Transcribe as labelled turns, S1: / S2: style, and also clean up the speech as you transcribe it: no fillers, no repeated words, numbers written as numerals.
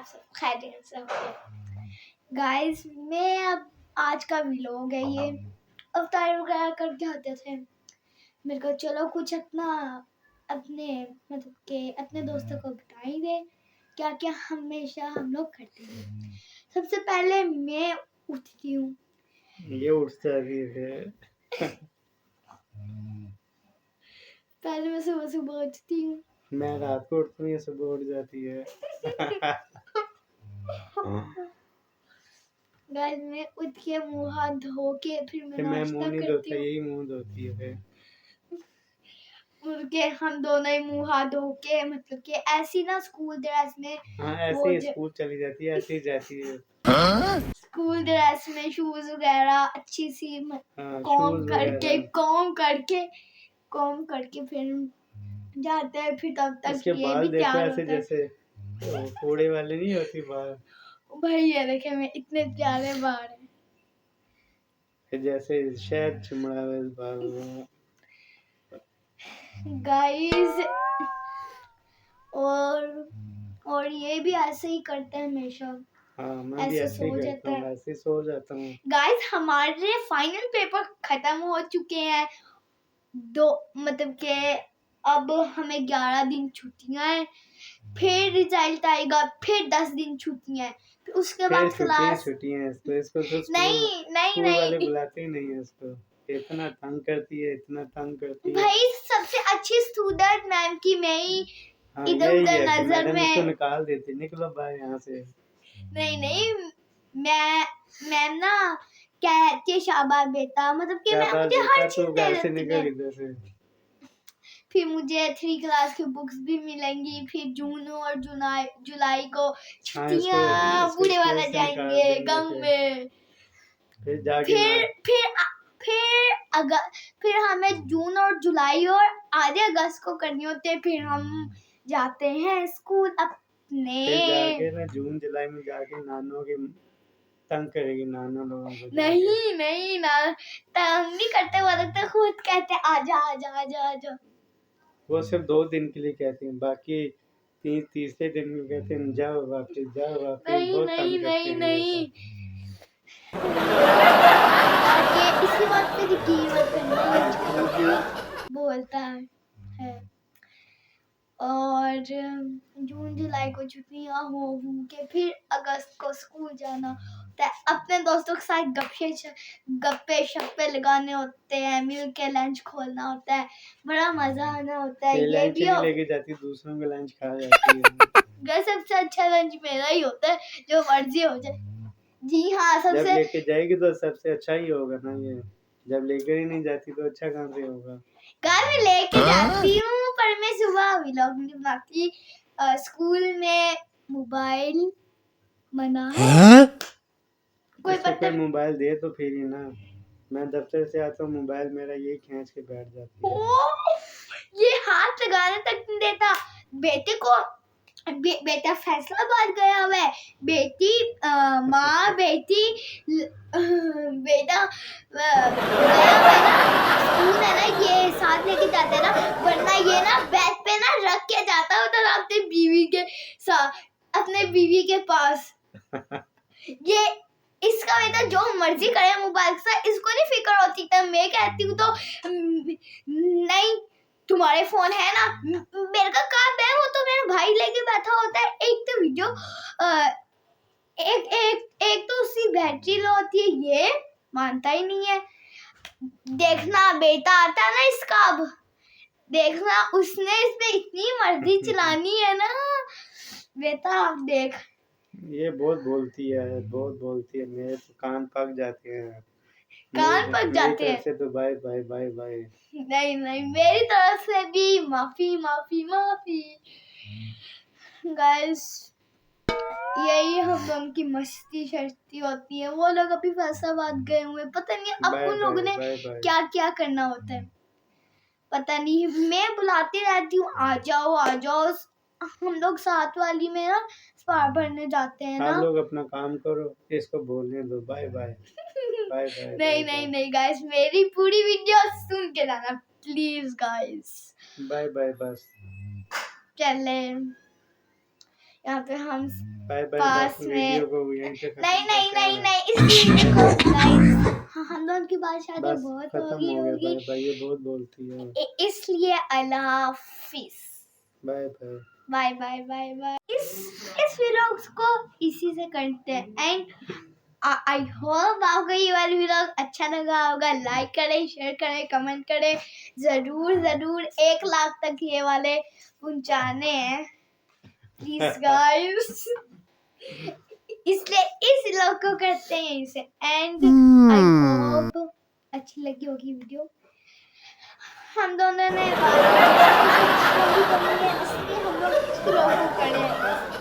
S1: आप सब खैरियत से होंगे। गाइस मैं अब आज का व्लॉग है ये, अवतार वगैरह करके होते थे। मेरे को चलो कुछ अपने मतलब के अपने दोस्तों को बताई दे क्या क्या हमेशा हम लोग करते हैं। सबसे पहले मैं उठती हूँ,
S2: ये उठता भी है।
S1: पहले मैं सुबह सुबह उठती हूँ,
S2: मैं रात को उठती हूँ, ये सुबह उठ जाती है।
S1: गाइस मैं उठ के मुंह हाथ धो के फिर मैं
S2: मैं
S1: नाश्ता
S2: मुंह नहीं
S1: करती
S2: धोता,
S1: हूँ।
S2: यही मुंह धोती है फिर।
S1: उठ के हम दोनों ही मुंह हाथ धो के मतलब कि ऐसी ना स्कूल ड्रेस में,
S2: हाँ ऐसे
S1: वो
S2: ही स्कूल चली जाती है, ऐसे ही जाती है।
S1: स्कूल ड्रेस में शूज वगैरह अच्छी सी
S2: हाँ
S1: कॉम
S2: शूज
S1: करके
S2: वगैरह।
S1: कॉम करके फिर जाते हैं। फिर तब तक
S2: इसके
S1: ये
S2: बाल
S1: भी
S2: देखो
S1: तैयार
S2: ऐसे
S1: होता है।
S2: जैसे फोड़े वाले नहीं होती बाल,
S1: भाई ये देखे मैं इतने प्यारे बाल हैं।
S2: फिर जैसे शहद चुमड़ा हुआ इस बाल में।
S1: गाइस और ये भी ऐसे ही करते हैं हमेशा,
S2: हाँ मैं भी
S1: ऐसे
S2: ऐसे ही
S1: सो
S2: करता
S1: जाता
S2: हूँ,
S1: है।
S2: ऐसे ही सो जाता हूँ।
S1: गाइस हमारे फाइनल पेपर खत्म हो चुके हैं, दो मतलब के अब हमें 11 दिन छुट्टियां हैं, फिर रिजल्ट आएगा, फिर 10 दिन छुट्टियां हैं, फिर उसके
S2: फिर
S1: बाद क्लास।
S2: छुट्टियां हैं इसको तो
S1: नहीं नहीं
S2: स्कूल वाले
S1: नहीं
S2: बुलाते ही नहीं है इसको। इतना तंग करती है, इतना तंग करती है।
S1: भाई सबसे अच्छी स्टूडेंट मैम की मैं ही
S2: हाँ
S1: इधर
S2: यही
S1: उधर
S2: है कि
S1: नजर
S2: मैडम इसको
S1: में।
S2: निकाल देती, निकलो बाहर यहाँ से।
S1: नहीं मैम ना कहती है शाबाश बेटा, मतलब कि मैं
S2: शाबाश
S1: मुझे
S2: बेटा
S1: हर चीज
S2: तू
S1: दे
S2: घर से
S1: देती है।
S2: निकल इधर से।
S1: फिर मुझे 3 क्लास की बुक्स भी मिलेंगी, फिर जून और जुलाई को
S2: हाँ
S1: छुट्टियां
S2: इसको
S1: पूरे
S2: स्कूल
S1: वाला
S2: से निकाल
S1: जाएंगे
S2: देंगे
S1: गम में।
S2: फिर जाके ना।
S1: फिर फिर अगर फिर हमें जून और जुलाई और आधे अगस्त को करनी होती है, फिर हम जाते हैं स्कूल अपने।
S2: फिर जाके ना जून जुलाई में जाके नानों की तंग करेगी, नाना लोगों को जाके।
S1: नहीं नहीं ना तंग नहीं करते, वो लोग तो खुद कहते आजा आजा आजा आजा।
S2: वो सिर्फ 2 दिन के लिए कहती हैं, बाकी तीसरे दिन में कहते हैं जाओ वापिस जाओ वापिस।
S1: नहीं
S2: बहुत
S1: नहीं
S2: तंग करते
S1: नहीं
S2: हैं ये
S1: नहीं
S2: सब।
S1: और ये इसी बात पे यकीन मत करना, ये झूठ बोलता है। और जून जुलाई को छुट्टियां हो के फिर अगस्त को स्कूल जाना होता है, अपने दोस्तों के साथ गप्पे शप्पे लगाने होते हैं, मिल के लंच खोलना होता है, बड़ा मजा आना होता है। ये
S2: लंच
S1: भी
S2: नहीं लेके जाती, दूसरों का लंच खा जाती है।
S1: सबसे अच्छा लंच मेरा ही होता है, जो मर्जी हो जाए। जी हाँ
S2: जब
S1: सबसे
S2: लेके जाएगी तो सबसे अच्छा ही होगा ना ये। जब लेकर ही नहीं जाती तो अच्छा कहाँ से होगा।
S1: घर में लेके जाती हूँ, पर मैं सुबह व्लॉग नहीं बनाती। स्कूल में मोबाइल मना है। कोई
S2: इसको
S1: पता
S2: कोई मोबाइल दे तो फिर ही ना। मैं दफ्तर से आता हूँ, मोबाइल मेरा यही खींच के बैठ जाती है।
S1: ये हाथ लगाने तक नहीं देता। बेटे को बेटा फैसलाबाद गया हुआ है, बेटी माँ बेटी बेटा गया हुआ है ना स्कूल है ना, ये साथ लेके जाते हैं ना, वरना ये ना बैग पे ना रख के जाता है उधर अपने बीवी के साथ, अपने बीवी के पास। ये इसका बेटा जो मर्जी करे मोबाइल से, इसको नहीं फिक्र होती। तब मैं कहती हूँ तो नहीं तुम्हारे फोन है ना, मेरे का काम है, वो तो मेरा भाई लेके बैठा होता है। एक तो वीडियो एक तो उसकी बैटरी लो होती है, ये मानता ही नहीं है। देखना बेटा आता है ना इसका, अब देखना उसने इसमें इतनी मर्जी चलानी है ना बेटा, अब देख।
S2: ये बहुत बोलती है, बहुत बोलती है, मेरे तो कान पक जाते हैं।
S1: कान पक
S2: मेरी
S1: जाते
S2: तरफ
S1: हैं।
S2: से तो बाय बाय बाय बाय।
S1: नहीं नहीं मेरी तरफ से भी माफी माफी माफी। गाइस यही हम लोगों की मस्ती शर्ती होती है। वो लोग अभी फैसलाबाद गए हुए, पता नहीं अब
S2: बाय
S1: उन लोगों ने
S2: बाय बाय।
S1: क्या क्या करना होता है पता नहीं। मैं बुलाती रहती हूँ आ जाओ आ जाओ। हम लोग साथ वाली में ना स्पार भरने जाते हैं ना।
S2: आप लोग अपना काम करो, इसको बोलने दो बाय बाय बाय बाय।
S1: नहीं नहीं नहीं गाइस मेरी पूरी वीडियो सुन के जाना प्लीज गाइस।
S2: बाय बाय बस।
S1: चले यहाँ पे हम
S2: बाय बाय
S1: पास में
S2: वीडियो को यहीं पे खत्म
S1: नहीं नहीं
S2: करते
S1: नहीं
S2: हैं।
S1: नहीं इस वीडियो को गाइस हम दोनों की बात शायद
S2: बस
S1: बहुत
S2: खत्म
S1: होगी
S2: हो गया।
S1: होगी
S2: बाय बाय, ये बहुत बोलती है।
S1: इसलिए अल्लाह हाफिज।
S2: Bye bye.
S1: Bye bye bye bye. इस व्लॉग्स को इसी से करते हैं एंड आई होप आपको ये वाला व्लॉग अच्छा लगा होगा। लाइक करें, शेयर करें, कमेंट करें। जरूर जरूर 1 लाख तक ये वाले पहुंचाने हैं प्लीज गाइस। इसलिए इस व्लॉग को करते हैं इसे एंड आई होप अच्छी लगी होगी वीडियो। हम दोनों ने बात की है इसलिए हम लोग इस व्लॉग को करें।